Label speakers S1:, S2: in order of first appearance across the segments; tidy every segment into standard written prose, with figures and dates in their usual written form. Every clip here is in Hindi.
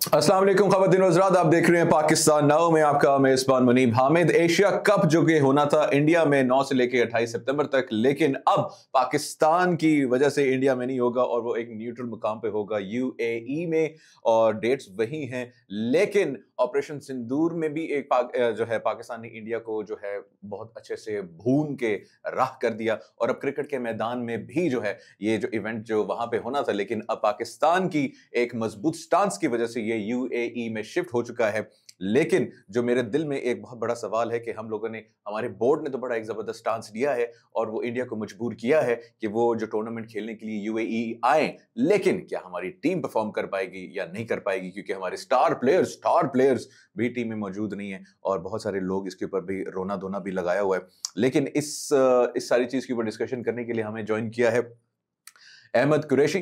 S1: अस्सलाम वालेकुम ख़वातीन व हज़रात, आप देख रहे हैं पाकिस्तान नाउ में आपका मेज़बान मुनीब हामिद। एशिया कप जो कि होना था इंडिया में 9 से लेके 28 सितंबर तक, लेकिन अब पाकिस्तान की वजह से इंडिया में नहीं होगा और वो एक न्यूट्रल मुकाम पे होगा यूएई में, और डेट्स वही हैं। लेकिन ऑपरेशन सिंदूर में भी जो है पाकिस्तान ने इंडिया को जो है बहुत अच्छे से भून के राह कर दिया, और अब क्रिकेट के मैदान में भी जो है ये जो इवेंट जो वहां पे होना था, लेकिन अब पाकिस्तान की एक मजबूत स्टांस की वजह से ये यूएई में शिफ्ट हो चुका है। लेकिन जो मेरे दिल में एक बहुत बड़ा सवाल है कि हम लोगों ने, हमारे बोर्ड ने तो बड़ा एक जबरदस्त स्टांस लिया है और वो इंडिया को मजबूर किया है कि वो जो टूर्नामेंट खेलने के लिए यूएई आए, लेकिन क्या हमारी टीम परफॉर्म कर पाएगी या नहीं कर पाएगी, क्योंकि हमारे स्टार प्लेयर्स भी टीम में मौजूद नहीं है और बहुत सारे लोग इसके ऊपर भी रोना धोना भी लगाया हुआ है। लेकिन इस सारी चीज के ऊपर डिस्कशन करने के लिए हमें ज्वाइन किया है अहमद कुरैशी।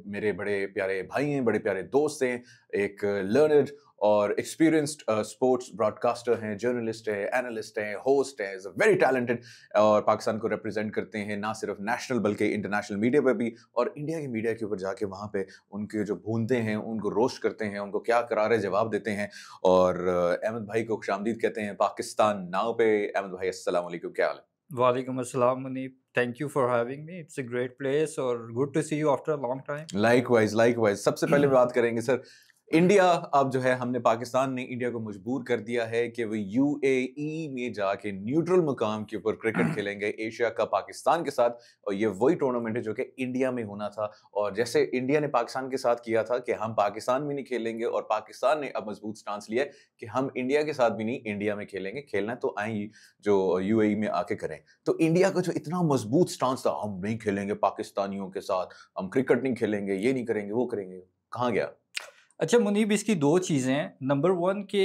S1: मेरे बड़े प्यारे भाई हैं, बड़े प्यारे दोस्त हैं, एक लर्नड और एक्सपीरियंस्ड स्पोर्ट्स ब्रॉडकास्टर हैं, जर्नलिस्ट हैं, एनालिस्ट हैं, होस्ट हैं, वेरी टैलेंटेड, और पाकिस्तान को रिप्रेजेंट करते हैं ना सिर्फ नेशनल बल्कि इंटरनेशनल मीडिया पे भी, और इंडिया की मीडिया के ऊपर जाके वहाँ पे उनके जो भूनते हैं, उनको रोस्ट करते हैं, उनको क्या करारे जवाब देते हैं। और अहमद भाई को खुशामदीद कहते हैं पाकिस्तान नाउ पे। अहमद भाई अस्सलाम वालेकुम, क्या हाल है?
S2: वालेकुम अस्सलाम Munib, thank you for having me. It's a great place और good to see you after a long time.
S1: Likewise सबसे पहले बात करेंगे सर, इंडिया, अब जो है हमने, पाकिस्तान ने इंडिया को मजबूर कर दिया है कि वो यूएई में जाके न्यूट्रल मुकाम के ऊपर क्रिकेट खेलेंगे एशिया का पाकिस्तान के साथ, और ये वही टूर्नामेंट है जो कि इंडिया में होना था। और जैसे इंडिया ने पाकिस्तान के साथ किया था कि हम पाकिस्तान में नहीं खेलेंगे, और पाकिस्तान ने अब मजबूत स्टांस लिया है कि हम इंडिया के साथ भी नहीं, इंडिया में खेलेंगे, खेलना तो आए जो यूएई में आके करें। तो इंडिया का जो इतना मजबूत स्टांस था, हम नहीं खेलेंगे पाकिस्तानियों के साथ, हम क्रिकेट नहीं खेलेंगे, ये नहीं करेंगे, वो करेंगे, कहाँ गया?
S2: अच्छा मुनीब, इसकी दो चीज़ें हैं। नंबर वन के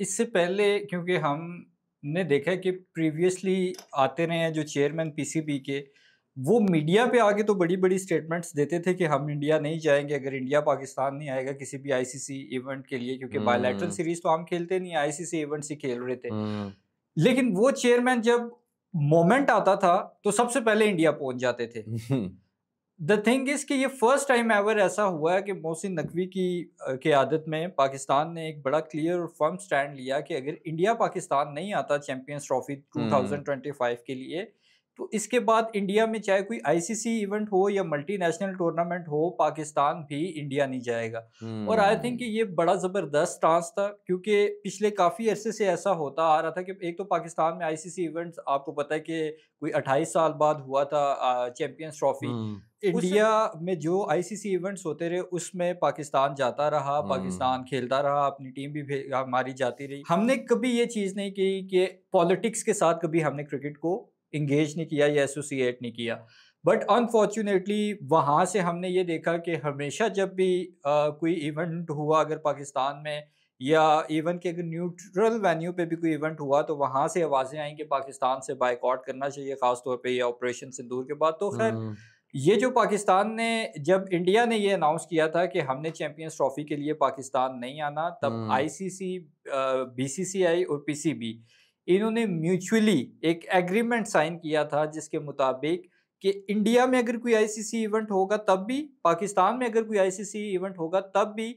S2: इससे पहले क्योंकि हमने देखा है कि प्रीवियसली आते रहे हैं जो चेयरमैन पीसीबी के, वो मीडिया पे आके तो बड़ी बड़ी स्टेटमेंट्स देते थे कि हम इंडिया नहीं जाएंगे अगर इंडिया पाकिस्तान नहीं आएगा किसी भी आईसीसी इवेंट के लिए, क्योंकि बायलैटरल
S1: हम्म।
S2: सीरीज तो हम खेलते नहीं, आईसीसी इवेंट्स ही खेल रहे थे।
S1: हम्म।
S2: लेकिन वो चेयरमैन जब मोमेंट आता था तो सबसे पहले इंडिया पहुंच जाते थे। द थिंग इज कि ये फर्स्ट टाइम एवर ऐसा हुआ है कि मोहसिन नकवी की क़यादत में पाकिस्तान ने एक बड़ा क्लियर और फर्म स्टैंड लिया कि अगर इंडिया पाकिस्तान नहीं आता चैंपियंस ट्रॉफी 2025 के लिए, तो इसके बाद इंडिया में चाहे कोई आईसीसी इवेंट हो या मल्टीनेशनल टूर्नामेंट हो, पाकिस्तान भी इंडिया नहीं जाएगा। और आई थिंक कि ये बड़ा ज़बरदस्त स्टांस था, क्योंकि पिछले काफ़ी अरसे से ऐसा होता आ रहा था कि एक तो पाकिस्तान में आईसीसी इवेंट्स आपको पता है कि कोई 28 साल बाद हुआ था चैंपियंस ट्रॉफी। इंडिया में जो आईसीसी इवेंट्स होते रहे उसमें पाकिस्तान जाता रहा, पाकिस्तान खेलता रहा, अपनी टीम भी हमारी जाती रही। हमने कभी ये चीज़ नहीं की कि पॉलिटिक्स के साथ कभी हमने क्रिकेट को इंगेज नहीं किया या एसोसिएट नहीं किया। बट अनफॉर्चुनेटली वहाँ से हमने ये देखा कि हमेशा जब भी कोई इवेंट हुआ अगर पाकिस्तान में, या इवन कि अगर न्यूट्रल वेन्यू पे भी कोई इवेंट हुआ, तो वहाँ से आवाज़ें आई कि पाकिस्तान से बायकॉट करना चाहिए, ख़ास तौर पे ये ऑपरेशन सिंदूर के बाद। तो खैर ये जो पाकिस्तान ने, जब इंडिया ने ये अनाउंस किया था कि हमने चैंपियंस ट्रॉफी के लिए पाकिस्तान नहीं आना, तब आईसीसी, बीसीसीआई और पीसीबी, इन्होंने म्यूचुअली एक एग्रीमेंट साइन किया था जिसके मुताबिक कि इंडिया में अगर कोई आईसीसी इवेंट होगा तब भी, पाकिस्तान में अगर कोई आईसीसी इवेंट होगा तब भी,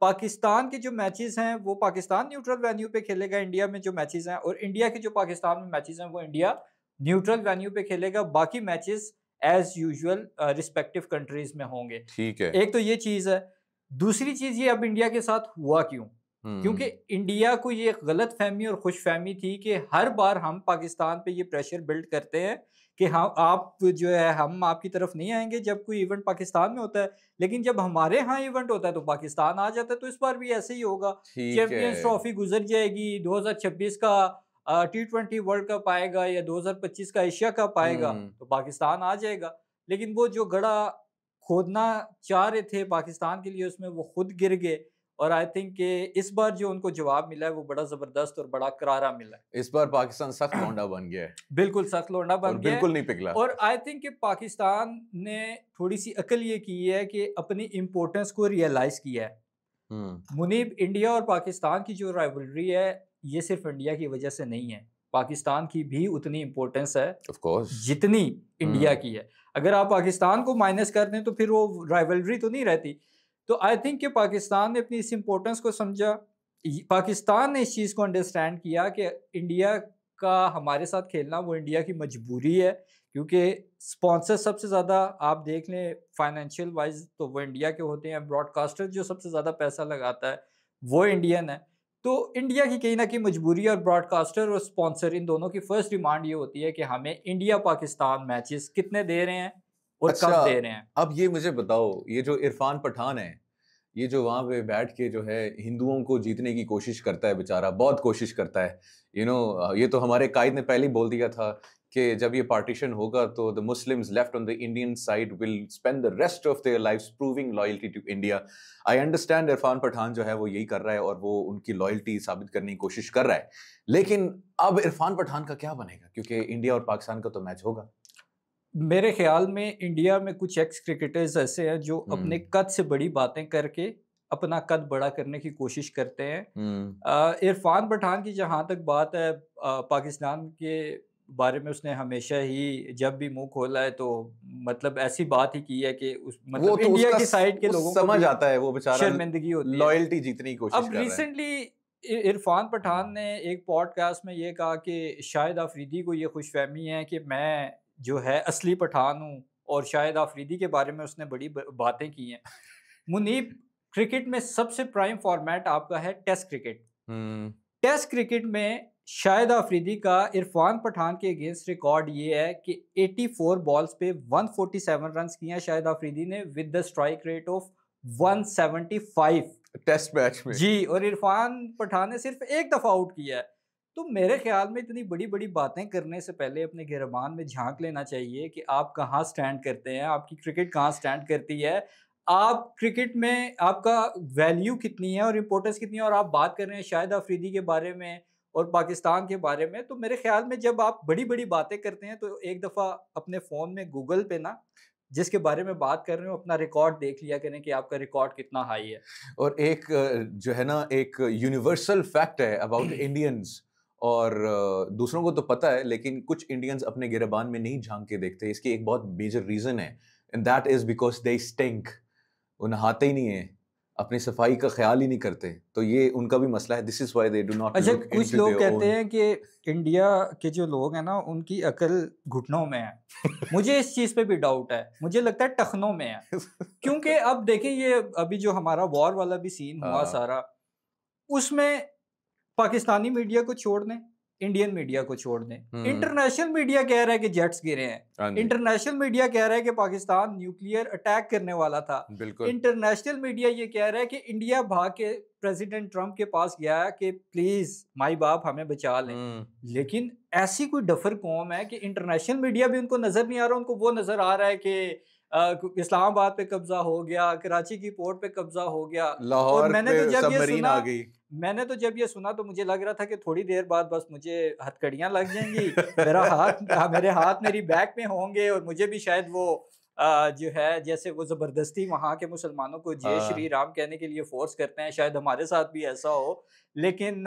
S2: पाकिस्तान के जो मैचेस हैं वो पाकिस्तान न्यूट्रल वेन्यू पे खेलेगा इंडिया में जो मैचेस हैं, और इंडिया के जो पाकिस्तान में मैचेस हैं वो इंडिया न्यूट्रल वेन्यू पे खेलेगा। बाकी matches as usual respective countries में होंगे।
S1: ठीक है।
S2: एक तो ये चीज़ है। दूसरी चीज़, ये अब इंडिया के साथ हुआ क्यों? क्योंकि इंडिया को ये गलत फहमी और खुशफहमी थी कि हर बार हम पाकिस्तान पे ये प्रेशर बिल्ड करते हैं कि हाँ आप जो है, हम आपकी तरफ नहीं आएंगे जब कोई इवेंट पाकिस्तान में होता है, लेकिन जब हमारे यहाँ इवेंट होता है तो पाकिस्तान आ जाता है। तो इस बार भी ऐसे ही होगा।
S1: ठीक
S2: चैंपियंस
S1: है।
S2: ट्रॉफी गुजर जाएगी, 2026 का T20 वर्ल्ड कप आएगा या 2025 का एशिया कप आएगा, तो पाकिस्तान आ जाएगा। लेकिन वो जो गड़ा खोदना चाह रहे थे पाकिस्तान के लिए, उसमें वो खुद गिर गए। और आई थिंक कि इस बार जो उनको जवाब मिला है वो बड़ा जबरदस्त और बड़ा करारा मिला है।
S1: इस बार पाकिस्तान सख्त लौंडा बन गया है
S2: बिल्कुल सख्त लौंडा
S1: और
S2: बन गया है।
S1: बिल्कुल नहीं पिघला।
S2: और आई थिंक कि पाकिस्तान ने थोड़ी सी अकल ये की है कि अपनी इम्पोर्टेंस को रियलाइज किया है। मुनीब, इंडिया और पाकिस्तान की जो राइवलरी है ये सिर्फ इंडिया की वजह से नहीं है, पाकिस्तान की भी उतनी इम्पोर्टेंस है
S1: ऑफ कोर्स
S2: जितनी इंडिया की है। अगर आप पाकिस्तान को माइनस कर दें तो फिर वो राइवलरी तो नहीं रहती। तो आई थिंक कि पाकिस्तान ने अपनी इस इम्पोर्टेंस को समझा, पाकिस्तान ने इस चीज़ को अंडरस्टैंड किया कि इंडिया का हमारे साथ खेलना वो इंडिया की मजबूरी है, क्योंकि स्पॉन्सर सबसे ज़्यादा आप देख लें फाइनेंशियल वाइज तो वो इंडिया के होते हैं, ब्रॉडकास्टर जो सबसे ज़्यादा पैसा लगाता है वो इंडियन है। तो इंडिया की कहीं ना कहीं मजबूरी, और ब्रॉडकास्टर और स्पॉन्सर इन दोनों की फर्स्ट डिमांड ये होती है कि हमें इंडिया पाकिस्तान मैचेस कितने दे रहे हैं और
S1: अच्छा,
S2: कब दे रहे हैं।
S1: अब ये मुझे बताओ, ये जो इरफान पठान है, ये जो वहाँ पे बैठ के जो है हिंदुओं को जीतने की कोशिश करता है, बेचारा बहुत कोशिश करता है। ये तो हमारे कायद ने पहले ही बोल दिया था कि जब ये पार्टीशन होगा तो the Muslims left on the Indian side will spend the rest of their lives proving loyalty to India. I understand Irfan Pathan जो है वो यही कर रहा है और वो उनकी लॉयल्टी साबित करने की कोशिश कर रहा है, लेकिन अब इरफान पठान का क्या बनेगा, क्योंकि इंडिया और पाकिस्तान का तो मैच होगा।
S2: मेरे ख्याल में इंडिया में कुछ एक्स क्रिकेटर्स ऐसे हैं जो अपने कद से बड़ी बातें करके अपना कद बड़ा करने की कोशिश करते हैं। इरफान पठान की जहाँ तक बात है, पाकिस्तान के बारे में उसने हमेशा ही जब भी मुंह खोला है तो मतलब ऐसी बात ही की है कि मतलब
S1: तो
S2: इंडिया की साइड के लोगों को
S1: समझ आता है, वो बेचारा
S2: शर्मिंदगी होती है,
S1: लॉयल्टी जीतने की कोशिश
S2: अब
S1: कर रहा है।
S2: रिसेंटली इरफान पठान ने एक पॉडकास्ट में ये कहा कि शाहिद आफरीदी को ये खुशफहमी है कि मैं जो है असली पठान हूँ, और शाहिद आफरीदी के बारे में उसने बड़ी बातें की हैं। मुनीब, क्रिकेट में सबसे प्राइम फॉर्मेट आपका है टेस्ट क्रिकेट। टेस्ट क्रिकेट में शाहिद आफरीदी का इरफान पठान के अगेंस्ट रिकॉर्ड ये है कि 84 बॉल्स पे 147 रन्स किए हैं शाहिद आफरीदी ने with the strike rate of 175
S1: test match में
S2: जी, और इरफान पठान ने सिर्फ एक दफा आउट किया है। तो मेरे ख्याल में इतनी बड़ी बड़ी बातें करने से पहले अपने गिरबान में झांक लेना चाहिए कि आप कहाँ स्टैंड करते हैं, आपकी क्रिकेट कहाँ स्टैंड करती है, आप क्रिकेट में आपका वैल्यू कितनी है और इम्पोर्टेंस कितनी है। और आप बात कर रहे हैं शाहिद अफरीदी के बारे में और पाकिस्तान के बारे में, तो मेरे ख्याल में जब आप बड़ी बड़ी बातें करते हैं तो एक दफ़ा अपने फ़ोन में गूगल पे ना जिसके बारे में बात कर रहे हो अपना रिकॉर्ड देख लिया करें कि आपका रिकॉर्ड कितना हाई है।
S1: और एक जो है ना, एक यूनिवर्सल फैक्ट है अबाउट इंडियंस, और दूसरों को तो पता है लेकिन कुछ इंडियंस अपने गिरबान में नहीं झांक के देखते। इसकी एक बहुत मेजर रीजन है, and that is because they stink. वो नहाते ही नहीं है, अपनी सफाई का ख्याल ही नहीं करते, तो ये उनका भी मसला है। This is why they do not
S2: अच्छा,
S1: लुक
S2: कुछ
S1: इनटू
S2: लोग
S1: देयर
S2: कहते
S1: ओन।
S2: हैं कि इंडिया के जो लोग हैं ना उनकी अकल घुटनों में है। मुझे इस चीज़ पे भी डाउट है, मुझे लगता है टखनों में है, क्योंकि अब देखें ये अभी जो हमारा वॉर वाला भी सीन हुआ सारा, उसमें पाकिस्तानी मीडिया को छोड़ दें, इंडियन मीडिया को छोड़ दें, इंटरनेशनल मीडिया कह रहा है कि जेट्स गिरे हैं, इंटरनेशनल मीडिया कह रहा है कि पाकिस्तान न्यूक्लियर अटैक करने वाला था, इंटरनेशनल मीडिया ये कह रहा है कि इंडिया भाग के प्रेसिडेंट ट्रंप के पास गया कि प्लीज माई बाप हमें बचा लें। लेकिन ऐसी कोई डफर कौम है कि इंटरनेशनल मीडिया भी उनको नजर नहीं आ रहा, उनको वो नजर आ रहा है कि इस्लामाबाद पे कब्जा हो गया, कराची की पोर्ट पे कब्जा हो गया,
S1: लाहौर पे सबमरीन आ गई।
S2: मैंने तो जब ये सुना तो मुझे लग रहा था कि थोड़ी देर बाद बस मुझे हथकड़ियां लग जाएंगी, मेरे हाथ मेरी बैक में होंगे और मुझे भी शायद वो जो है जैसे वो जबरदस्ती वहाँ के मुसलमानों को जय श्री राम कहने के लिए फोर्स करते हैं, शायद हमारे साथ भी ऐसा हो। लेकिन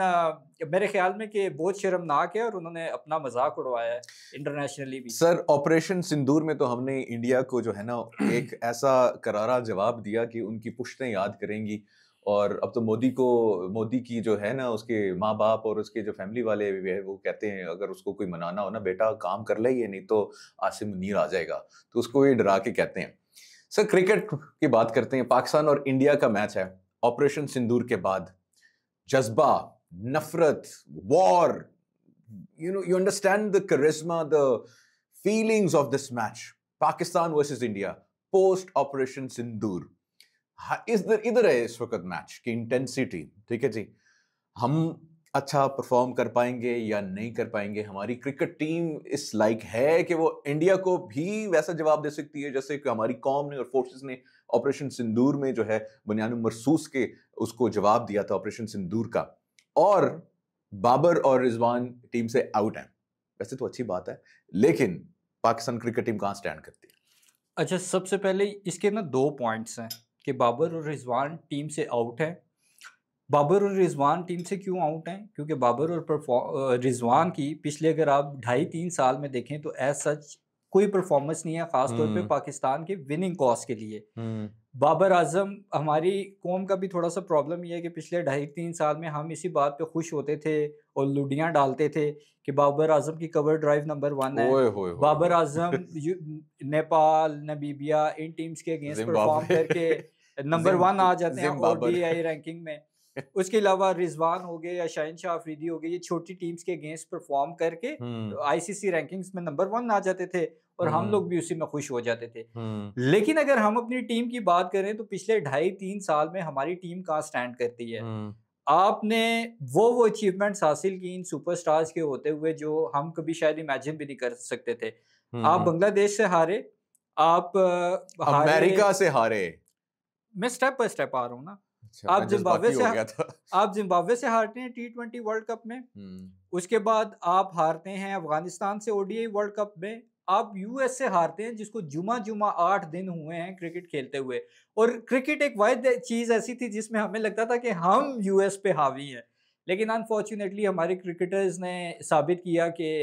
S2: मेरे ख्याल में कि बहुत शर्मनाक है और उन्होंने अपना मजाक उड़वाया है इंटरनेशनली भी।
S1: सर, ऑपरेशन सिंदूर में तो हमने इंडिया को जो है ना एक ऐसा करारा जवाब दिया कि उनकी पुश्तें याद करेंगी, और अब तो मोदी की जो है ना उसके माँ बाप और उसके जो फैमिली वाले भी है वो कहते हैं अगर उसको कोई मनाना हो ना, बेटा काम कर ले, ये नहीं तो आसिम मुनीर आ जाएगा, तो उसको ये डरा के कहते हैं। सर, क्रिकेट की बात करते हैं। पाकिस्तान और इंडिया का मैच है ऑपरेशन सिंदूर के बाद। जज्बा, नफरत, war, you understand the charisma, the feelings of this match, Pakistan versus India post operation Sindoor. इधर है इस वक्त मैच की इंटेंसिटी। ठीक है जी, हम अच्छा परफॉर्म कर पाएंगे या नहीं कर पाएंगे? हमारी क्रिकेट टीम इस लाइक है कि वो इंडिया को भी वैसा जवाब दे सकती है जैसे कि हमारी कौम ने और फोर्सेस ने ऑपरेशन सिंदूर में जो है बुनियाद मरसूस के उसको जवाब दिया था ऑपरेशन सिंदूर का। और बाबर और रिजवान टीम से आउट हैं, वैसे तो अच्छी बात है, लेकिन पाकिस्तान क्रिकेट टीम कहाँ स्टैंड करती है?
S2: अच्छा, सबसे पहले इसके ना 2 पॉइंट्स हैं कि बाबर और रिजवान टीम से आउट है। बाबर और रिजवान टीम से क्यों आउट हैं? क्योंकि बाबर और रिजवान की पिछले अगर आप 2.5-3 साल में देखें तो एज सच कोई परफॉर्मेंस नहीं है, खासतौर पे पाकिस्तान के विनिंग कॉज के लिए। बाबर आजम, हमारी कौम का भी थोड़ा सा प्रॉब्लम ये है कि पिछले 2.5-3 साल में हम इसी बात पे खुश होते थे और लुडियाँ डालते थे कि बाबर आजम की कवर ड्राइव नंबर 1 है।
S1: ओए होए होए
S2: बाबर
S1: होए।
S2: आजम नेपाल, नमीबिया इन टीम्स के अगेंस्ट परफॉर्म
S1: जिम्बाब्वे।
S2: करके नंबर 1 आ जाते हैं
S1: जिम्बाब्वे।
S2: ओडीआई रैंकिंग में। उसके अलावा रिजवान हो गए या शाहिन अफरीदी हो गए, ये छोटी टीम्स के अगेंस्ट परफॉर्म करके
S1: हम्म
S2: आईसीसी रैंकिंग्स में नंबर 1 आ जाते थे और हम
S1: हम्म
S2: लोग भी उसी में खुश हो जाते थे।
S1: हम्म
S2: लेकिन अगर हम अपनी टीम की बात करें तो पिछले 2.5-3 साल में हमारी टीम कहाँ स्टैंड करती है।
S1: हम्म
S2: आपने वो अचीवमेंट्स हासिल की इन सुपरस्टार्स के होते हुए जो हम कभी शायद इमेजिन भी नहीं कर सकते थे। आप
S1: हम्म।
S2: बांग्लादेश से हारे, आप हारे।
S1: अमेरिका से हारे।
S2: मैं स्टेप बाय स्टेप आ रहा हूँ ना।
S1: अच्छा, मैं
S2: आप जिम्बाब्वे
S1: जज्बाती
S2: से
S1: हो गया था।
S2: आप जिम्बाब्वे से हारते हैं टी20 वर्ल्ड कप में।
S1: हम्म
S2: उसके बाद आप हारते हैं अफगानिस्तान से ओडीआई वर्ल्ड कप में। आप यूएस से हारते हैं जिसको जुमा 8 दिन हुए हैं क्रिकेट खेलते हुए। और क्रिकेट एक वाहिद चीज ऐसी थी जिसमें हमें लगता था कि हम यूएस पे हावी हैं। लेकिन अनफॉर्चुनेटली हमारे क्रिकेटर्स ने साबित किया कि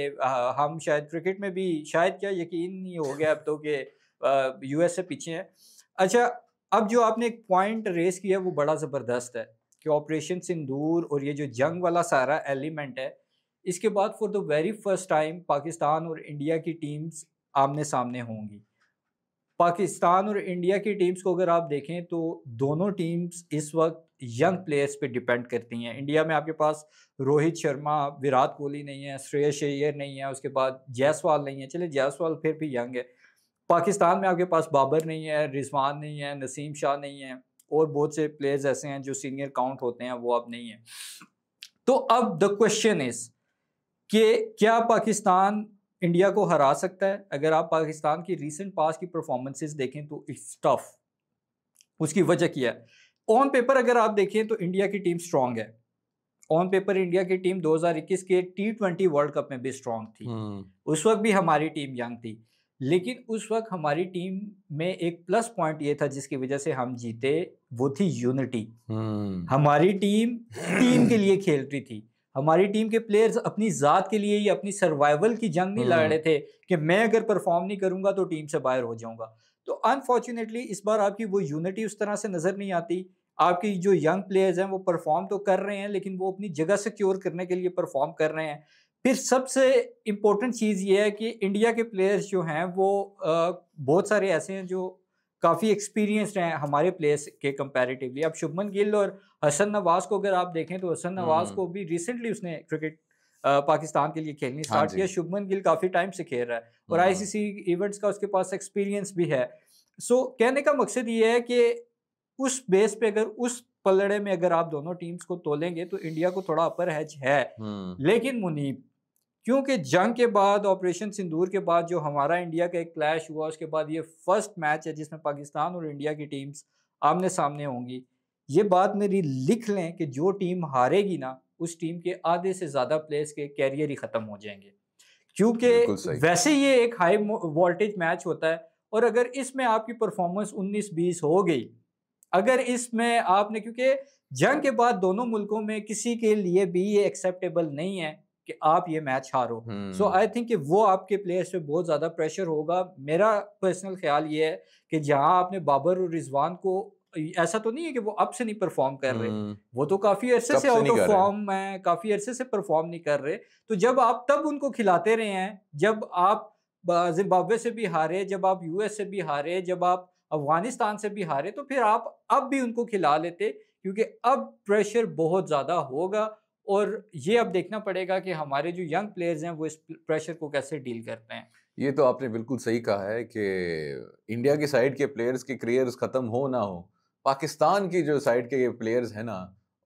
S2: हम शायद क्रिकेट में भी शायद क्या यकीन नहीं हो गया अब तो कि यूएस से पीछे हैं। अच्छा, अब जो आपने एक पॉइंट रेस किया वो बड़ा ज़बरदस्त है कि ऑपरेशन सिंदूर और ये जो जंग वाला सारा एलिमेंट है, इसके बाद for the very first time Pakistan और इंडिया की टीम्स आमने सामने होंगी। पाकिस्तान और इंडिया की टीम्स को अगर आप देखें तो दोनों टीम्स इस वक्त यंग प्लेयर्स पे डिपेंड करती हैं। इंडिया में आपके पास रोहित शर्मा, विराट कोहली नहीं है, श्रेयस अय्यर नहीं है, उसके बाद जायसवाल नहीं है। चलिए जायसवाल फिर भी यंग है। पाकिस्तान में आपके पास बाबर नहीं है, रिजवान नहीं है, नसीम शाह नहीं है और बहुत से प्लेयर्स ऐसे हैं जो सीनियर काउंट होते हैं, वो अब नहीं है। तो अब द क्वेश्चन इज कि क्या पाकिस्तान इंडिया को हरा सकता है? अगर आप पाकिस्तान की रीसेंट पास की परफॉर्मेंसेस देखें तो इट्स टफ। उसकी वजह क्या है? ऑन पेपर अगर आप देखें तो इंडिया की टीम स्ट्रांग है। ऑन पेपर इंडिया की टीम 2021 के टी20 वर्ल्ड कप में भी स्ट्रांग थी।
S1: हम्म
S2: उस वक्त भी हमारी टीम यंग थी। लेकिन उस वक्त हमारी टीम में एक प्लस पॉइंट ये था जिसकी वजह से हम जीते, वो थी यूनिटी।
S1: हम्म
S2: हमारी टीम टीम के लिए खेल रही थी। हमारी टीम के प्लेयर्स अपनी ज़ात के लिए या अपनी सर्वाइवल की जंग नहीं लड़ रहे थे कि मैं अगर परफॉर्म नहीं करूंगा तो टीम से बाहर हो जाऊंगा। तो अनफॉर्चुनेटली इस बार आपकी वो यूनिटी उस तरह से नज़र नहीं आती। आपकी जो यंग प्लेयर्स हैं वो परफॉर्म तो कर रहे हैं लेकिन वो अपनी जगह सिक्योर करने के लिए परफॉर्म कर रहे हैं। फिर सबसे इम्पोर्टेंट चीज़ ये है कि इंडिया के प्लेयर्स जो हैं वो बहुत सारे ऐसे हैं जो काफ़ी एक्सपीरियंस्ड हैं हमारे प्लेयर्स के कंपैरेटिवली। अब शुभमन गिल और हसन नवाज को अगर आप देखें तो हसन नवाज
S1: हम्म।
S2: को भी रिसेंटली उसने क्रिकेट पाकिस्तान के लिए खेलनी
S1: हाँ
S2: स्टार्ट
S1: जी।
S2: किया। शुभमन गिल काफ़ी टाइम से खेल रहा है और
S1: हम्म
S2: आईसीसी इवेंट्स का उसके पास एक्सपीरियंस भी है। सो कहने का मकसद ये है कि उस बेस पे अगर उस पलड़े में अगर आप दोनों टीम्स को तोलेंगे तो इंडिया को थोड़ा अपर हैज है।
S1: हम्म
S2: लेकिन मुनीब, क्योंकि जंग के बाद, ऑपरेशन सिंदूर के बाद जो हमारा इंडिया का एक क्लैश हुआ, उसके बाद ये फर्स्ट मैच है जिसमें पाकिस्तान और इंडिया की टीम्स आमने सामने होंगी। ये बात मेरी लिख लें कि जो टीम हारेगी ना, उस टीम के आधे से ज़्यादा प्लेयर्स के कैरियर ही ख़त्म हो जाएंगे। क्योंकि
S1: बिल्कुल सही।
S2: वैसे ये एक हाई वोल्टेज मैच होता है और अगर इसमें आपकी परफॉर्मेंस 19-20 हो गई, अगर इसमें आपने, क्योंकि जंग के बाद दोनों मुल्कों में किसी के लिए भी ये एक्सेप्टेबल नहीं है कि आप ये मैच हारो। सो आई थिंक कि वो आपके प्लेयर्स पे बहुत ज़्यादा प्रेशर होगा। मेरा पर्सनल ख्याल ये है कि जहां आपने बाबर और रिजवान को, ऐसा तो नहीं है कि वो अब से नहीं परफॉर्म कर रहे,
S1: हम्म
S2: वो तो काफ़ी अरसे
S1: कब
S2: से
S1: से
S2: आउट
S1: नहीं
S2: ऑफ
S1: कर रहे।
S2: फॉर्म है, काफ़ी अरसे से परफॉर्म नहीं कर रहे। तो जब आप तब उनको खिलाते रहे हैं, जब आप जिम्बाब्वे से भी हारे, जब आप यूएस से भी हारे, जब आप अफगानिस्तान से भी हारे, तो फिर आप अब भी उनको खिला लेते, क्योंकि अब प्रेशर बहुत ज़्यादा होगा और ये अब देखना पड़ेगा कि हमारे जो यंग प्लेयर्स हैं वो इस प्रेशर को कैसे डील करते हैं।
S1: ये तो आपने बिल्कुल सही कहा है कि इंडिया की साइड के प्लेयर्स के करियर्स खत्म हो ना हो, पाकिस्तान की जो साइड के प्लेयर्स हैं ना,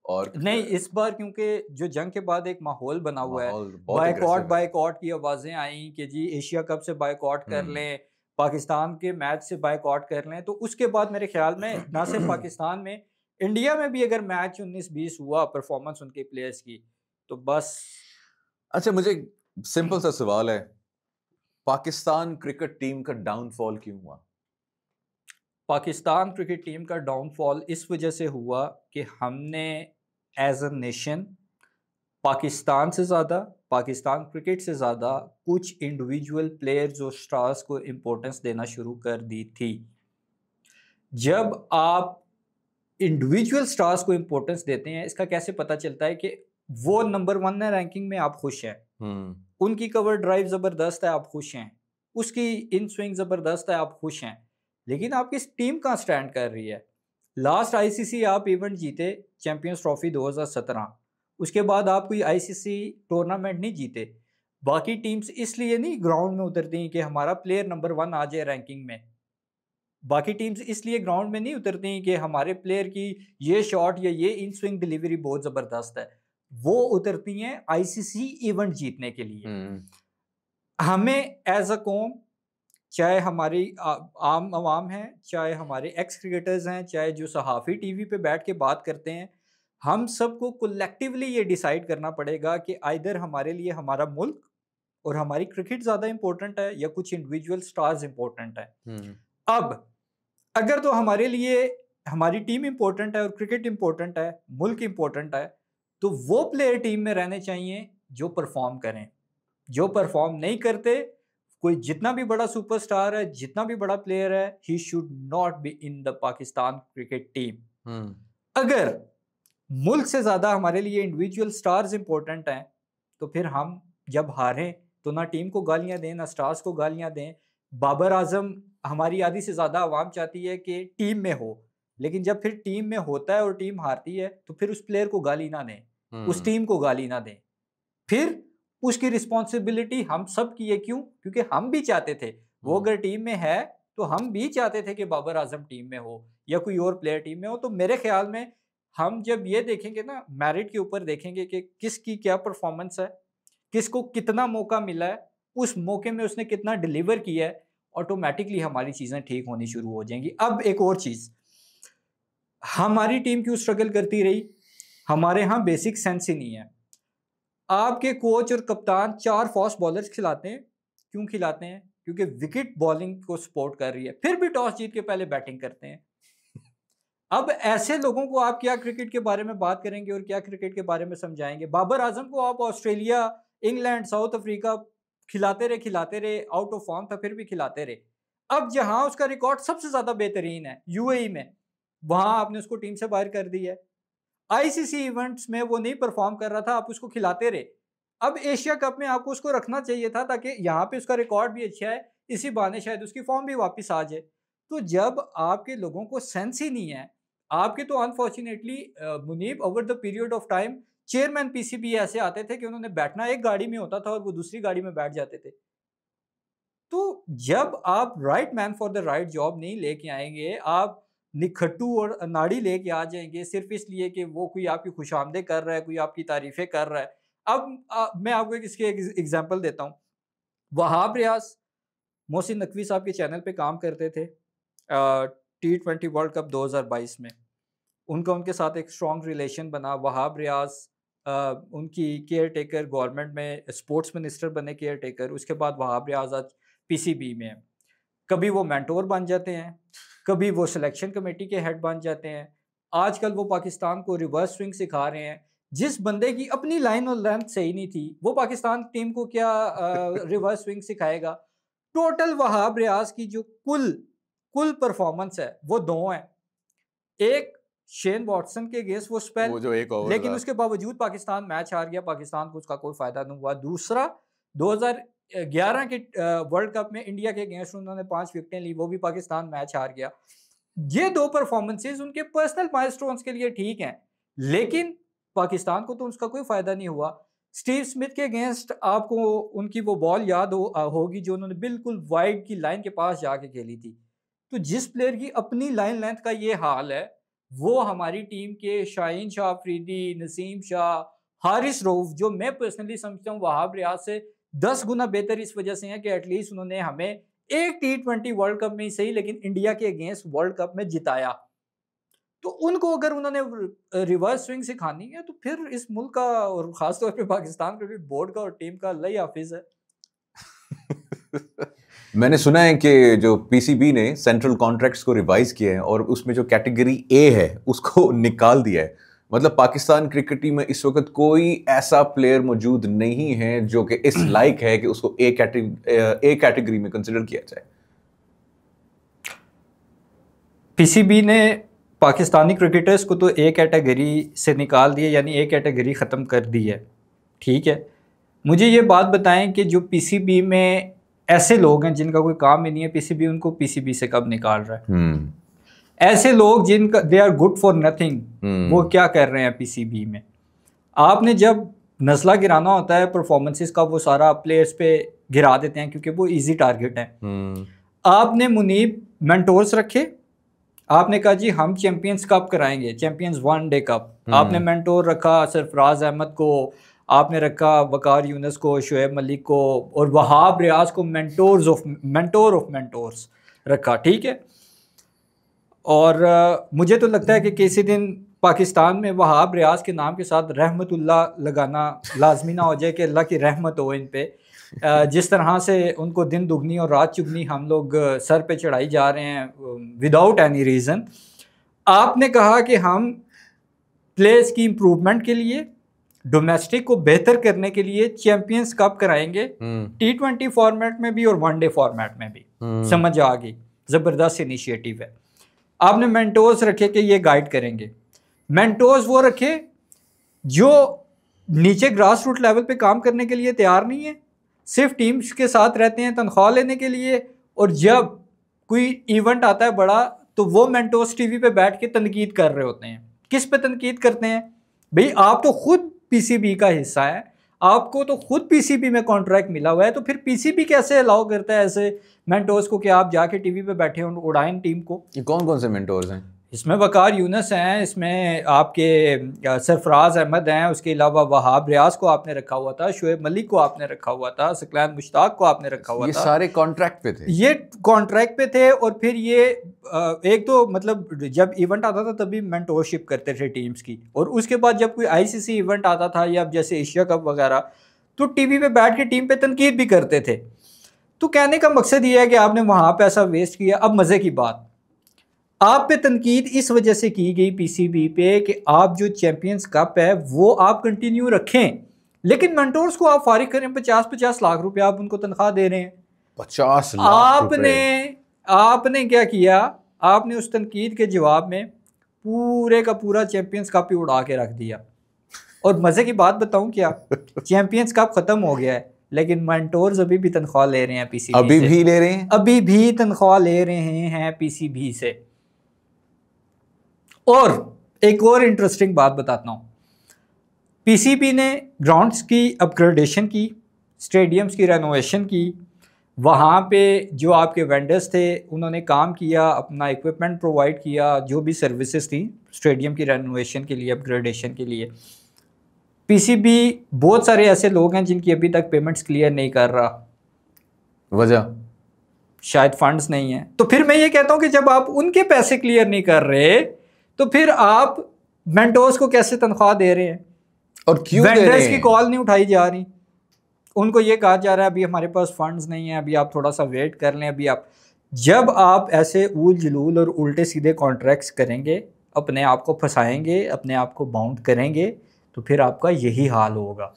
S1: और
S2: नहीं, इस बार क्योंकि जो जंग के बाद एक माहौल बना हुआ है,
S1: माहौल बहुत
S2: बायकॉट
S1: एग्रेसिव है।
S2: बायकॉट की आवाज़ें आई कि जी एशिया कप से बायकॉट कर
S1: हम्म
S2: लें, पाकिस्तान के मैच से बायकॉट कर लें। तो उसके बाद मेरे ख्याल में ना सिर्फ पाकिस्तान में, इंडिया में भी अगर मैच 19-20 हुआ परफॉर्मेंस उनके प्लेयर्स की, तो बस।
S1: अच्छा, मुझे सिंपल सा सवाल है, पाकिस्तान क्रिकेट टीम का डाउनफॉल क्यों हुआ?
S2: पाकिस्तान क्रिकेट टीम का डाउनफॉल इस वजह से हुआ कि हमने एज अ नेशन पाकिस्तान से ज़्यादा, पाकिस्तान क्रिकेट से ज़्यादा कुछ इंडिविजुअल प्लेयर्स और स्टार्स को इम्पोर्टेंस देना शुरू कर दी थी। जब आप इंडिविजुअल स्टार्स को इंपॉर्टेंस देते हैं, इसका कैसे पता चलता है कि वो नंबर 1 है रैंकिंग में, आप खुश हैं, उनकी कवर ड्राइव जबरदस्त है, आप खुश हैं, उसकी इन स्विंग जबरदस्त है, आप खुश हैं, लेकिन आपकी टीम कहाँ स्टैंड कर रही है? लास्ट आईसीसी आप इवेंट जीते, चैंपियंस ट्रॉफी 2017, उसके बाद आप कोई आईसीसी टूर्नामेंट नहीं जीते। बाकी टीम्स इसलिए नहीं ग्राउंड में उतरती कि हमारा प्लेयर नंबर 1 आ जाए रैंकिंग में। बाकी टीम्स इसलिए ग्राउंड में नहीं उतरती कि हमारे प्लेयर की ये शॉट या ये इन स्विंग डिलीवरी बहुत ज़बरदस्त है। वो उतरती हैं आईसीसी इवेंट जीतने के लिए। हमें एज अ कौम, चाहे हमारी आम आवाम है, चाहे हमारे एक्स क्रिकेटर्स हैं, चाहे जो सहाफ़ी टीवी पे बैठ के बात करते हैं, हम सबको कलेक्टिवली ये डिसाइड करना पड़ेगा कि आइदर हमारे लिए हमारा मुल्क और हमारी क्रिकेट ज़्यादा इंपॉर्टेंट है या कुछ इंडिविजुअल स्टार्स इंपॉर्टेंट है। अब अगर तो हमारे लिए हमारी टीम इंपॉर्टेंट है और क्रिकेट इंपॉर्टेंट है, मुल्क इंपॉर्टेंट है, तो वो प्लेयर टीम में रहने चाहिए जो परफॉर्म करें। जो परफॉर्म नहीं करते, कोई जितना भी बड़ा सुपरस्टार है, जितना भी बड़ा प्लेयर है, he should not be in the Pakistan cricket team. अगर मुल्क से ज़्यादा हमारे लिए इंडिविजुअल स्टार्स इंपॉर्टेंट हैं, तो फिर हम जब हारें तो ना टीम को गालियां दें, ना स्टार्स को गालियां दें। बाबर आजम हमारी आधी से ज़्यादा आवाम चाहती है कि टीम में हो, लेकिन जब फिर टीम में होता है और टीम हारती है तो फिर उस प्लेयर को गाली ना दें, उस टीम को गाली ना दें। फिर उसकी रिस्पॉन्सिबिलिटी हम सब की है। क्यों? क्योंकि हम भी चाहते थे, वो अगर टीम में है तो हम भी चाहते थे कि बाबर आजम टीम में हो या कोई और प्लेयर टीम में हो। तो मेरे ख्याल में हम जब ये देखेंगे ना, मेरिट के ऊपर देखेंगे कि किसकी क्या परफॉर्मेंस है, किसको कितना मौका मिला है, उस मौके में उसने कितना डिलीवर किया है, ऑटोमेटिकली हमारी चीज़ें ठीक होनी शुरू हो जाएंगी। अब एक और चीज़, हमारी टीम क्यों स्ट्रगल करती रही? हमारे यहाँ बेसिक सेंस ही नहीं है। आपके कोच और कप्तान 4 फास्ट बॉलर्स खिलाते हैं। क्यों खिलाते हैं? क्योंकि विकेट बॉलिंग को सपोर्ट कर रही है। फिर भी टॉस जीत के पहले बैटिंग करते हैं। अब ऐसे लोगों को आप क्या क्रिकेट के बारे में बात करेंगे और क्या क्रिकेट के बारे में समझाएंगे? बाबर आजम को आप ऑस्ट्रेलिया, इंग्लैंड, साउथ अफ्रीका खिलाते रहे, आउट ऑफ फॉर्म था फिर भी खिलाते रहे। अब जहां उसका रिकॉर्ड सबसे ज्यादा बेहतरीन है यूएई में, वहां आपने उसको टीम से बाहर कर दिया है। आईसीसी इवेंट्स में वो नहीं परफॉर्म कर रहा था, आप उसको खिलाते रहे। अब एशिया कप में आपको उसको रखना चाहिए था ताकि यहाँ पे उसका रिकॉर्ड भी अच्छा है, इसी बहाने शायद उसकी फॉर्म भी वापस आ जाए। तो जब आपके लोगों को सेंस ही नहीं है, आपके तो unfortunately Muneeb over the period of time chairman PCB ऐसे आते थे कि उन्होंने बैठना एक गाड़ी में होता था और वो दूसरी गाड़ी में बैठ जाते थे। तो जब आप right man for the right job नहीं लेके आएंगे, आप निखट्टू और अनाड़ी लेके आ जाएंगे सिर्फ इसलिए कि वो कोई आपकी खुशामदे कर रहा है, कोई आपकी तारीफें कर रहा है। अब मैं आपको इसके एग्जांपल देता हूँ। वहाब रियाज, मोहसिन नकवी साहब के चैनल पे काम करते थे T20 वर्ल्ड कप 2022 में। उनके साथ एक स्ट्रॉन्ग रिलेशन बना। वहाब रियाज उनकी केयर टेकर, गवर्नमेंट में स्पोर्ट्स मिनिस्टर बने केयर टेकर। उसके बाद वहाब रियाज आज पीसीबी में है। कभी वो मेंटोर बन जाते हैं, कभी वो सिलेक्शन कमेटी के हेड बन जाते हैं। आजकल वो पाकिस्तान को रिवर्स स्विंग सिखा रहे हैं। जिस बंदे की अपनी लाइन और लेंथ सही नहीं थी, वो पाकिस्तान टीम को क्या रिवर्स स्विंग सिखाएगा? टोटल वहाब रियाज की जो कुल परफॉर्मेंस है वो 2 है। एक शेन वॉटसन के अगेंस्ट वो स्पेल,
S1: वो जो एक ओवर
S2: लेकिन उसके बावजूद पाकिस्तान मैच हार गया, पाकिस्तान को उसका कोई फायदा नहीं हुआ। दूसरा 2011 के वर्ल्ड कप में इंडिया के अगेंस्ट उन्होंने 5 विकेटें ली, वो भी पाकिस्तान मैच हार गया। ये 2 परफॉर्मेंसेस उनके पर्सनल माइलस्टोन्स के लिए ठीक हैं, लेकिन पाकिस्तान को तो उसका कोई फायदा नहीं हुआ। स्टीव स्मिथ के अगेंस्ट आपको उनकी वो बॉल याद होगी जो उन्होंने बिल्कुल वाइड की लाइन के पास जाके खेली थी। तो जिस प्लेयर की अपनी लाइन लेंथ का ये हाल है, वो हमारी टीम के शाहीन शाह अफरीदी, नसीम शाह, हारिस रऊफ, जो मैं पर्सनली समझता हूँ वहाब रियाज से 10 गुना बेहतर इस वजह से है कि एटलीस्ट उन्होंने हमें एक T20 वर्ल्ड कप में ही सही, लेकिन इंडिया के अगेंस्ट वर्ल्ड कप में जिताया। तो उनको अगर उन्होंने रिवर्स स्विंग सिखानी है तो फिर इस मुल्क का और खासतौर पे पाकिस्तान क्रिकेट बोर्ड का और टीम का अल्लाह ही हाफिज है।
S1: मैंने सुना है कि जो पीसीबी ने सेंट्रल कॉन्ट्रैक्ट्स को रिवाइज किया है और उसमें जो कैटेगरी ए है उसको निकाल दिया है। मतलब पाकिस्तान क्रिकेट टीम में इस वक्त कोई ऐसा प्लेयर मौजूद नहीं है जो कि इस लायक है कि उसको ए कैटेगरी में कंसिडर किया जाए।
S2: पीसीबी ने पाकिस्तानी क्रिकेटर्स को तो एक कैटेगरी से निकाल दिया, यानी एक कैटेगरी ख़त्म कर दी है, ठीक है। मुझे ये बात बताएं कि जो पीसीबी में ऐसे लोग हैं जिनका कोई काम ही नहीं है, पीसीबी उनको पीसीबी से कब निकाल रहा है? ऐसे लोग जिनका they are good for nothing, वो क्या कर रहे हैं पीसीबी में? आपने जब नस्ला गिराना होता है परफॉर्मेंसेस का, वो सारा प्लेयर्स पे गिरा देते हैं क्योंकि वो इजी टारगेट हैं। आपने मुनीब मेंटोर्स रखे, आपने कहा जी हम चैंपियंस कप कराएंगे, चैंपियंस वन डे कप। आपने मेंटोर रखा सरफराज अहमद को, आपने रखा वकार यूनुस को, शुएब मलिक को और वहाब रियाज को मेंटोर ऑफ मेंटोर्स रखा, ठीक है। और मुझे तो लगता है कि किसी दिन पाकिस्तान में वहाब रियाज के नाम के साथ रहमतुल्लाह लगाना लाजमी ना हो जाए कि अल्लाह की रहमत हो इन पे। जिस तरह से उनको दिन दुगनी और रात चुगनी हम लोग सर पे चढ़ाई जा रहे हैं विदाउट एनी रीज़न। आपने कहा कि हम प्लेयर्स की इम्प्रूवमेंट के लिए, डोमेस्टिक को बेहतर करने के लिए चैंपियंस कप कराएंगे, T20 फॉर्मेट में भी और वनडे फॉर्मेट में भी। समझ आ गई, ज़बरदस्त इनिशिएटिव है। आपने मेंटोर्स रखे कि ये गाइड करेंगे। मेंटोर्स वो रखे जो नीचे ग्रास रूट लेवल पे काम करने के लिए तैयार नहीं है, सिर्फ टीम्स के साथ रहते हैं तनख्वाह लेने के लिए, और जब कोई इवेंट आता है बड़ा तो वो मेंटोर्स टीवी पे बैठ के तनकीद कर रहे होते हैं। किस पे तनकीद करते हैं? भाई आप तो खुद पीसीबी का हिस्सा है, आपको तो खुद पीसीबी में कॉन्ट्रैक्ट मिला हुआ है, तो फिर पीसीबी कैसे अलाउ करता है ऐसे मेंटोर्स को कि आप जाके टीवी पे बैठे और उड़ाएं टीम को?
S1: ये कौन कौन से मेंटोर्स हैं?
S2: इसमें वकार यूनुस हैं, इसमें आपके सरफराज अहमद हैं, उसके अलावा वहाब रियाज को आपने रखा हुआ था, शुएब मलिक को आपने रखा हुआ था, सकलैन मुश्ताक को आपने रखा हुआ था।
S1: ये सारे कॉन्ट्रैक्ट पे थे?
S2: ये कॉन्ट्रैक्ट पे थे। और फिर ये एक तो मतलब जब इवेंट आता था तभी मेंटोरशिप करते थे टीम्स की, और उसके बाद जब कोई आईसीसी इवेंट आता था या जैसे एशिया कप वगैरह, तो टीवी पे बैठ के टीम पे तनकीद भी करते थे। तो कहने का मकसद ये है कि आपने वहाँ पैसा वेस्ट किया। अब मज़े की बात, आप पे तनकीद इस वजह से की गई पीसीबी पे कि आप जो चैंपियंस कप है वो आप कंटिन्यू रखें, लेकिन मेंटोर्स को आप फारिग करें। 50-50 लाख रुपए आप उनको तनख्वाह दे रहे हैं।
S1: 50 लाख
S2: आपने क्या किया? आपने उस तनकीद के जवाब में पूरे का पूरा चैंपियंस कप ही उड़ा के रख दिया। और मज़े की बात बताऊं क्या, चैंपियंस कप ख़त्म हो गया है, लेकिन मेंटोर्स अभी भी तनख्वाह ले रहे हैं पीसीबी से।
S1: अभी भी ले रहे हैं? अभी
S2: भी तनख्वाह ले रहे हैं पीसीबी से। और एक और इंटरेस्टिंग बात बताता हूँ, पीसीबी ने ग्राउंड्स की अपग्रेडेशन की, स्टेडियम्स की रेनोवेशन की, वहाँ पे जो आपके वेंडर्स थे उन्होंने काम किया, अपना इक्विपमेंट प्रोवाइड किया, जो भी सर्विसेज थी स्टेडियम की रेनोवेशन के लिए, अपग्रेडेशन के लिए। पीसीबी बहुत सारे ऐसे लोग हैं जिनकी अभी तक पेमेंट्स क्लियर नहीं कर रहा।
S1: वजह
S2: शायद फंड्स नहीं है। तो फिर मैं ये कहता हूँ कि जब आप उनके पैसे क्लियर नहीं कर रहे तो फिर आप मेंटोर्स को कैसे तनख्वाह दे रहे हैं?
S1: और क्यों दे रहे हैं?
S2: वेंडर्स की कॉल नहीं उठाई जा रही, उनको ये कहा जा रहा है अभी हमारे पास फंड्स नहीं है, अभी आप थोड़ा सा वेट कर लें। अभी आप जब आप ऐसे ऊल जलूल और उल्टे सीधे कॉन्ट्रैक्ट्स करेंगे, अपने आप को फंसाएंगे, अपने आप को बाउंड करेंगे, तो फिर आपका यही हाल होगा।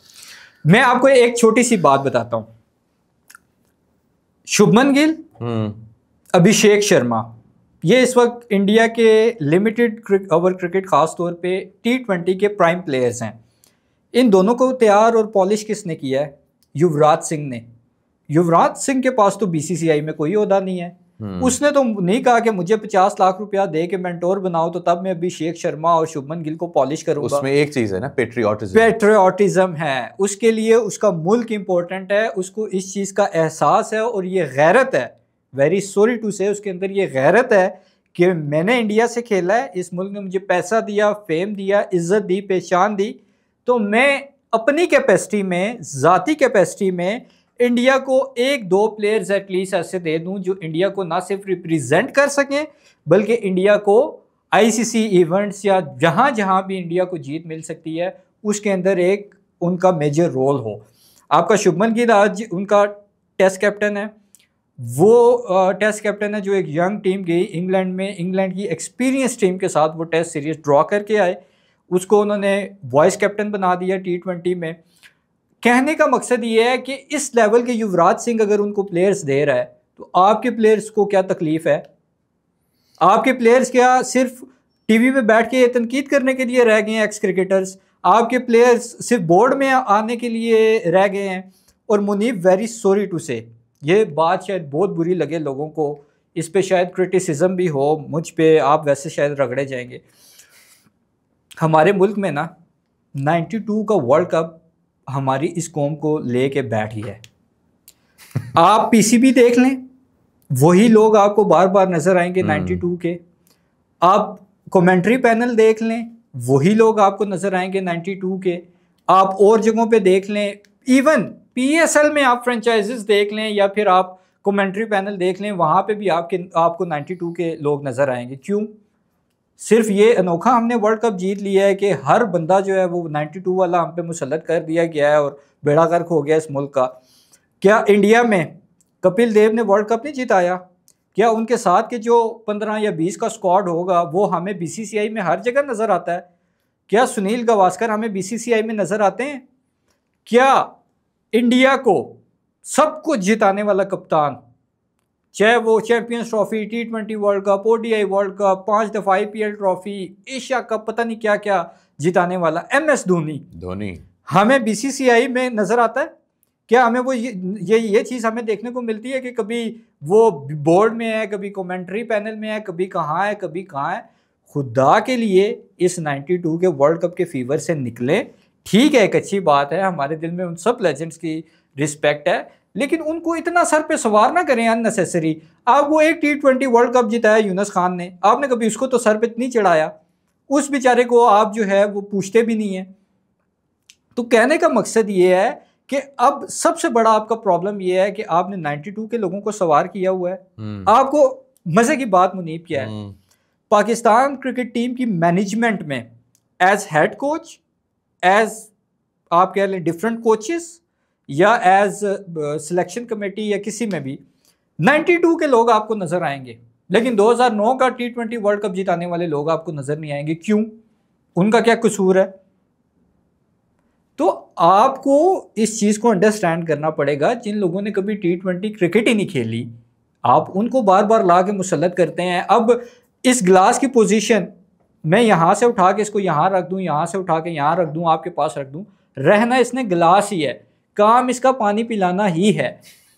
S2: मैं आपको एक छोटी सी बात बताता हूँ। शुभमन गिल, अभिषेक शर्मा, ये इस वक्त इंडिया के लिमिटेड ओवर क्रिकेट खास तौर पे T20 के प्राइम प्लेयर्स हैं। इन दोनों को तैयार और पॉलिश किसने किया है? युवराज सिंह ने। युवराज सिंह के पास तो बीसीसीआई में कोई ओहदा नहीं है। उसने तो नहीं कहा कि मुझे 50 लाख रुपया दे के मेंटोर बनाओ तो तब मैं अभिषेक शर्मा और शुभमन गिल को पॉलिश करूंगा।
S1: उसमें एक चीज है ना,
S2: पेट्रियोटिज्म है। उसके लिए उसका मुल्क इंपॉर्टेंट है, उसको इस चीज का एहसास है और ये गैरत है। वेरी सॉरी टू से, उसके अंदर ये गैरत है कि मैंने इंडिया से खेला है, इस मुल्क ने मुझे पैसा दिया, फेम दिया, इज्जत दी, पहचान दी, तो मैं अपनी कैपेसिटी में, ज़ाती कैपेसिटी में इंडिया को 1-2 प्लेयर्स एटलीस्ट ऐसे दे दूं जो इंडिया को ना सिर्फ रिप्रेजेंट कर सकें बल्कि इंडिया को आईसीसी इवेंट्स या जहां जहां भी इंडिया को जीत मिल सकती है उसके अंदर एक उनका मेजर रोल हो। आपका शुभमन गिल आज उनका टेस्ट कैप्टन है। वो टेस्ट कैप्टन है जो एक यंग टीम गई इंग्लैंड में, इंग्लैंड की एक्सपीरियंस टीम के साथ वो टेस्ट सीरीज ड्रॉ करके आए, उसको उन्होंने वाइस कैप्टन बना दिया T20 में। कहने का मकसद ये है कि इस लेवल के युवराज सिंह अगर उनको प्लेयर्स दे रहा है तो आपके प्लेयर्स को क्या तकलीफ है? आपके प्लेयर्स क्या सिर्फ टीवी पे बैठ के तनकीद करने के लिए रह गए हैं? एक्स क्रिकेटर्स, आपके प्लेयर्स सिर्फ बोर्ड में आने के लिए रह गए हैं? और मुनीब, वेरी सॉरी टू से, ये बात शायद बहुत बुरी लगे लोगों को, इस पे शायद क्रिटिसिज्म भी हो मुझ पे, आप वैसे शायद रगड़े जाएंगे। हमारे मुल्क में ना 92 का वर्ल्ड कप हमारी इस कौम को लेके बैठ गया है। आप पीसीबी देख लें, वही लोग आपको बार बार नजर आएंगे 92 के। आप कमेंट्री पैनल देख लें, वही लोग आपको नजर आएंगे 92 के। आप और जगहों पे देख लें, इवन पीएसएल में आप फ्रेंचाइजेस देख लें या फिर आप कमेंट्री पैनल देख लें, वहाँ पे भी आपको 92 के लोग नज़र आएंगे। क्यों? सिर्फ ये अनोखा हमने वर्ल्ड कप जीत लिया है कि हर बंदा जो है वो 92 वाला हम पे मुसल्लत कर दिया गया है और बेड़ा गर्क हो गया इस मुल्क का। क्या इंडिया में कपिल देव ने वर्ल्ड कप नहीं जिताया? क्या उनके साथ के जो 15 या 20 का स्क्वाड होगा वो हमें बीसीसीआई में हर जगह नज़र आता है? क्या सुनील गावस्कर हमें बीसीसीआई में नज़र आते हैं? क्या इंडिया को सब कुछ जिताने वाला कप्तान, चाहे वो champions trophy, T20 world cup, ODI world cup, 5 दफ़ा IPL ट्रॉफी, एशिया कप, पता नहीं क्या क्या जिताने वाला MS धोनी हमें बीसीसीआई में नज़र आता है? क्या हमें वो ये चीज़ हमें देखने को मिलती है कि कभी वो बोर्ड में है, कभी कमेंट्री पैनल में है, कभी कहाँ है, कभी कहाँ है? खुदा के लिए इस 92 के वर्ल्ड कप के फीवर से निकले। ठीक है, एक अच्छी बात है, हमारे दिल में उन सब लेजेंड्स की रिस्पेक्ट है, लेकिन उनको इतना सर पे सवार ना करें अननेसेसरी। आप वो एक T20 वर्ल्ड कप जिताया यूनुस खान ने, आपने कभी उसको तो सर पे नहीं चढ़ाया, उस बेचारे को आप जो है वो पूछते भी नहीं है। तो कहने का मकसद ये है कि अब सबसे बड़ा आपका प्रॉब्लम ये है कि आपने 92 के लोगों को सवार किया हुआ है। आपको मजे की बात मुनीब क्या है, पाकिस्तान क्रिकेट टीम की मैनेजमेंट में एज हेड कोच, एज आप कह लें डिफरेंट कोचेस, या एज सिलेक्शन कमेटी या किसी में भी 92 के लोग आपको नजर आएंगे, लेकिन 2009 का T20 वर्ल्ड कप जिताने वाले लोग आपको नजर नहीं आएंगे। क्यों? उनका क्या कसूर है? तो आपको इस चीज़ को अंडरस्टैंड करना पड़ेगा, जिन लोगों ने कभी T20 क्रिकेट ही नहीं खेली, आप उनको बार बार ला के मुसल्लत करते हैं। अब इस गिलास की पोजीशन मैं यहाँ से उठा के इसको यहाँ रख दूँ, यहाँ से उठा के यहाँ रख दूँ, आपके पास रख दूँ, रहना इसने गिलास ही है, काम इसका पानी पिलाना ही है।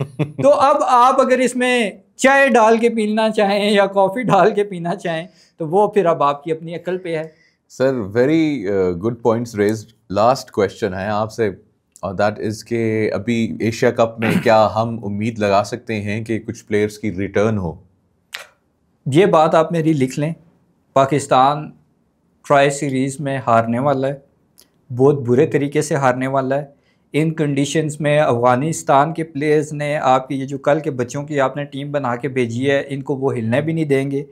S2: तो अब आप अगर इसमें चाय डाल के पीना चाहें या कॉफ़ी डाल के पीना चाहें तो वो फिर अब आपकी अपनी अकल पे है।
S1: Sir, very good points raised. Last question है आपसे, और दैट इज़ के अभी एशिया कप में क्या हम उम्मीद लगा सकते हैं कि कुछ प्लेयर्स की रिटर्न हो?
S2: ये बात आप मेरी लिख लें, पाकिस्तान ट्राई सीरीज़ में हारने वाला है, बहुत बुरे तरीके से हारने वाला है। इन कंडीशंस में अफ़गानिस्तान के प्लेयर्स ने आपकी ये जो कल के बच्चों की आपने टीम बना के भेजी है, इनको वो हिलने भी नहीं देंगे।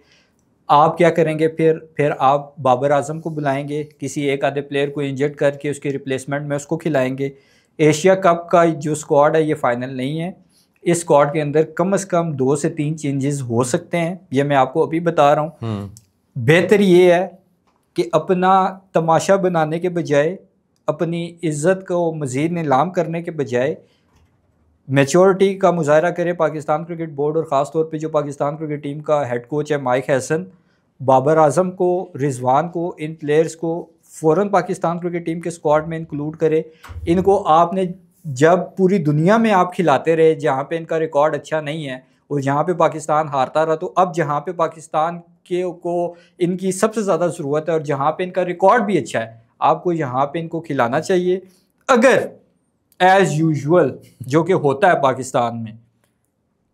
S2: आप क्या करेंगे फिर आप बाबर आजम को बुलाएंगे, किसी एक आधे प्लेयर को इंजर्ड करके उसके रिप्लेसमेंट में उसको खिलाएंगे। एशिया कप का जो स्क्वाड है ये फाइनल नहीं है, इस स्क्वाड के अंदर कम से कम 2 से 3 चेंजेस हो सकते हैं, ये मैं आपको अभी बता रहा हूँ। बेहतर ये है कि अपना तमाशा बनाने के बजाय, अपनी इज़्ज़त को मज़ीद नीलाम करने के बजाय मैच्योरिटी का मुजाहरा करे पाकिस्तान क्रिकेट बोर्ड, और ख़ास तौर पे जो पाकिस्तान क्रिकेट टीम का हेड कोच है माइक हैसन, बाबर आजम को, रिजवान को, इन प्लेयर्स को फ़ौरन पाकिस्तान क्रिकेट टीम के स्क्वाड में इंक्लूड करे। इनको आपने जब पूरी दुनिया में आप खिलाते रहे, जहाँ पे इनका रिकॉर्ड अच्छा नहीं है और जहाँ पे पाकिस्तान हारता रहा, तो अब जहाँ पे पाकिस्तान को इनकी सबसे ज़्यादा ज़रूरत है और जहाँ पे इनका रिकॉर्ड भी अच्छा है, आपको यहाँ पे इनको खिलाना चाहिए। अगर एज़ यूजुअल जो कि होता है पाकिस्तान में,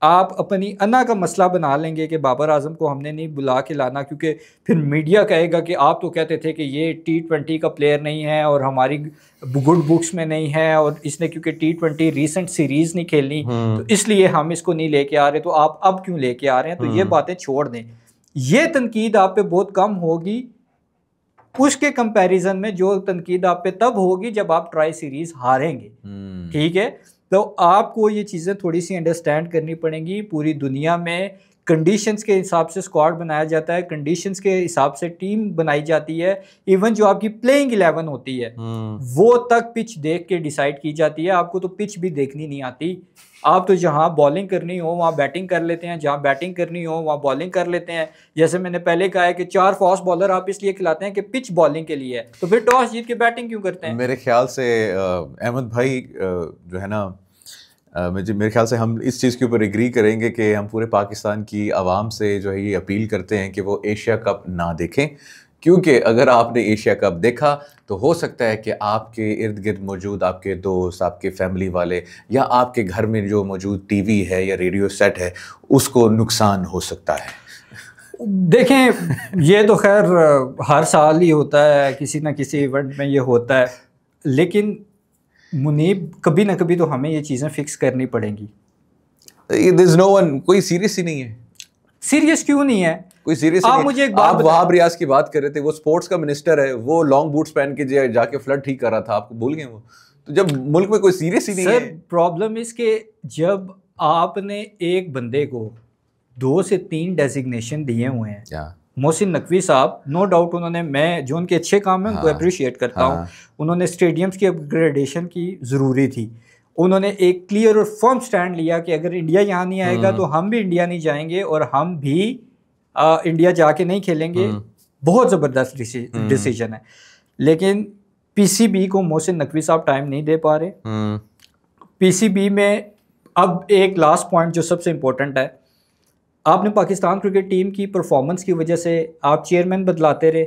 S2: आप अपनी अना का मसला बना लेंगे कि बाबर आजम को हमने नहीं बुला के लाना, क्योंकि फिर मीडिया कहेगा कि आप तो कहते थे कि ये T20 का प्लेयर नहीं है और हमारी गुड बुक्स में नहीं है, और इसने क्योंकि T20 रीसेंट सीरीज़ नहीं खेलनी तो इसलिए हम इसको नहीं लेके आ रहे, तो आप अब क्यों लेके आ रहे हैं? तो ये बातें छोड़ दें। ये तनकीद आप पे बहुत कम होगी उसके कंपैरिजन में जो तनकीद आप पे तब होगी जब आप ट्राई सीरीज हारेंगे। ठीक है, तो आपको ये चीज़ें थोड़ी सी अंडरस्टैंड करनी पड़ेंगी। पूरी दुनिया में कंडीशंस के हिसाब से स्क्वाड बनाया जाता है, कंडीशंस के हिसाब से टीम बनाई जाती है। इवन जो आपकी प्लेइंग 11 होती है वो तक पिच देख के डिसाइड की जाती है। आपको तो पिच भी देखनी नहीं आती, आप तो जहाँ बॉलिंग करनी हो वहाँ बैटिंग कर लेते हैं, जहाँ बैटिंग करनी हो वहाँ बॉलिंग कर लेते हैं। जैसे मैंने पहले कहा है कि 4 फास्ट बॉलर आप इसलिए खिलाते हैं कि पिच बॉलिंग के लिए है, तो फिर टॉस जीत के बैटिंग क्यों करते हैं?
S1: मेरे ख्याल से अहमद भाई जो है ना, मेरे ख्याल से हम इस चीज़ के ऊपर एग्री करेंगे कि हम पूरे पाकिस्तान की आवाम से जो है ये अपील करते हैं कि वो एशिया कप ना देखें, क्योंकि अगर आपने एशिया कप देखा तो हो सकता है कि आपके इर्द गिर्द मौजूद आपके दोस्त, आपके फैमिली वाले या आपके घर में जो मौजूद टीवी है या रेडियो सेट है उसको नुकसान हो सकता है।
S2: देखें ये तो खैर हर साल ही होता है, किसी ना किसी इवेंट में ये होता है, लेकिन मुनीब कभी ना कभी तो हमें ये चीज़ें फिक्स करनी पड़ेंगी।
S1: नो वन, कोई सीरियस ही नहीं है।
S2: सीरियस क्यों नहीं है?
S1: कोई सीरियस
S2: आप मुझे एक बात
S1: आप वहाब रियाज की बात कर रहे थे, वो स्पोर्ट्स का मिनिस्टर है, वो लॉन्ग बूट्स पहन के जाके फ्लड ठीक कर रहा था, आपको भूल गए वो? तो जब मुल्क में कोई सीरियस ही नहीं है।
S2: सर प्रॉब्लम इसके जब आपने एक बंदे को 2 से 3 डेजिग्नेशन दिए हुए हैं, मोहसिन नकवी साहब नो डाउट उन्होंने, मैं जो उनके अच्छे काम है उनको अप्रिशिएट करता हूँ, उन्होंने स्टेडियम्स की अपग्रेडेशन की ज़रूरी थी, उन्होंने एक क्लियर और फर्म स्टैंड लिया कि अगर इंडिया यहाँ नहीं आएगा तो हम भी इंडिया नहीं जाएंगे और हम भी इंडिया जाके नहीं खेलेंगे। बहुत ज़बरदस्त डिसीजन है, लेकिन पीसीबी को मोहसिन नकवी साहब टाइम नहीं दे पा रहे। पीसीबी में अब एक लास्ट पॉइंट जो सबसे इम्पोर्टेंट है, आपने पाकिस्तान क्रिकेट टीम की परफॉर्मेंस की वजह से आप चेयरमैन बदलाते रहे,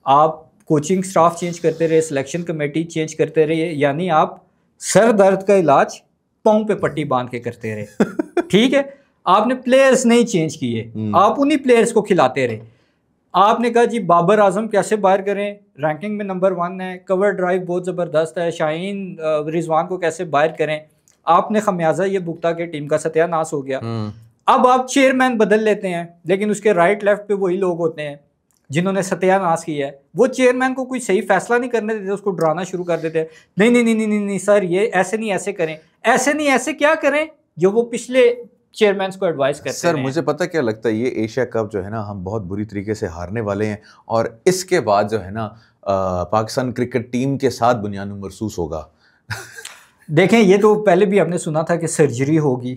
S2: आप कोचिंग स्टाफ चेंज करते रहे, सिलेक्शन कमेटी चेंज करते रहे, यानी आप सर दर्द का इलाज पाँव पे पट्टी बांध के करते रहे। ठीक है, आपने प्लेयर्स नहीं चेंज किए, आप उन्हीं प्लेयर्स को खिलाते रहे। आपने कहा जी बाबर आजम कैसे बाहर करें, रैंकिंग में नंबर 1 है, कवर ड्राइव बहुत ज़बरदस्त है, शाहीन रिजवान को कैसे बाहर करें, आपने खमियाजा ये भुगता के टीम का सत्यानाश हो गया। अब आप चेयरमैन बदल लेते हैं, लेकिन उसके राइट लेफ्ट पे वही लोग होते हैं जिन्होंने सत्यानाश किया है। वो चेयरमैन को कोई सही फैसला नहीं करने देते, उसको डराना शुरू कर देते हैं, नहीं नहीं नहीं नहीं नहीं, नहीं सर ये ऐसे नहीं ऐसे करें, ऐसे नहीं ऐसे क्या करें जो वो पिछले चेयरमैन को एडवाइस करते हैं।
S1: सर मुझे पता क्या लगता है, ये एशिया कप जो है ना हम बहुत बुरी तरीके से हारने वाले हैं, और इसके बाद जो है ना पाकिस्तान क्रिकेट टीम के साथ बुनियाद महसूस होगा।
S2: देखें ये तो पहले भी हमने सुना था कि सर्जरी होगी,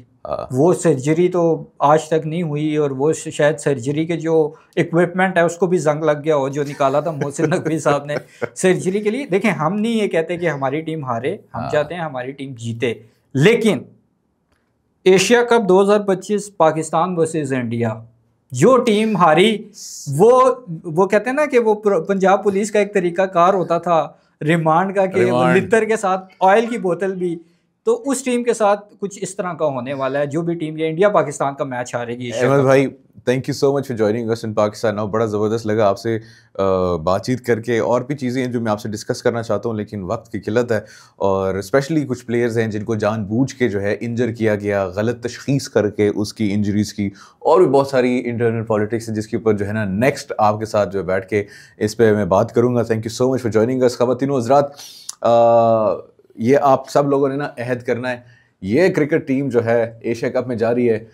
S2: वो सर्जरी तो आज तक नहीं हुई, और वो शायद सर्जरी के जो इक्विपमेंट है उसको भी जंग लग गया हो जो निकाला था मोहसिन नकवी साहब ने सर्जरी के लिए। देखें हम नहीं ये कहते कि हमारी टीम हारे, हम चाहते हैं हमारी टीम जीते, लेकिन Asia cup 2025 Pakistan versus India, जो टीम हारी वो कहते हैं ना कि वो पंजाब पुलिस का एक तरीका कार होता था रिमांड का, कि लितर के साथ ऑयल की बोतल भी, तो उस टीम के साथ कुछ इस तरह का होने वाला है। जो भी टीम ये इंडिया पाकिस्तान का मैच हारेगी।
S1: अहमद भाई thank you so much for joining us in Pakistan now, बड़ा ज़बरदस्त लगा आपसे बातचीत करके। और भी चीज़ें हैं जो मैं आपसे डिस्कस करना चाहता हूँ, लेकिन वक्त की किल्लत है, और स्पेशली कुछ प्लेयर्स हैं जिनको जानबूझ के जो है इंजर किया गया, गलत तशखीस करके उसकी इंजरीज़ की, और भी बहुत सारी इंटरनल पॉलिटिक्स है जिसके ऊपर जो है ना नेक्स्ट आपके साथ जो है बैठ के इस पर मैं बात करूँगा। Thank you so much for joining us. ख़वातीनो हज़रात, ये आप सब लोगों ने ना अहद करना है, ये क्रिकेट टीम जो है एशिया कप में जा रही है,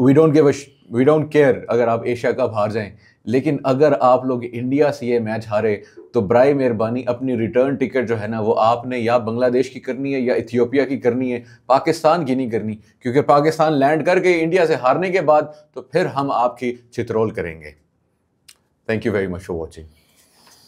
S1: वी डोंट केयर अगर आप एशिया कप हार जाएं, लेकिन अगर आप लोग इंडिया से ये मैच हारे तो बराए मेहरबानी अपनी रिटर्न टिकट जो है ना वो आपने या बांग्लादेश की करनी है या इथियोपिया की करनी है, पाकिस्तान की नहीं करनी, क्योंकि पाकिस्तान लैंड करके इंडिया से हारने के बाद तो फिर हम आपकी चित्रोल करेंगे। Thank you very much for watching.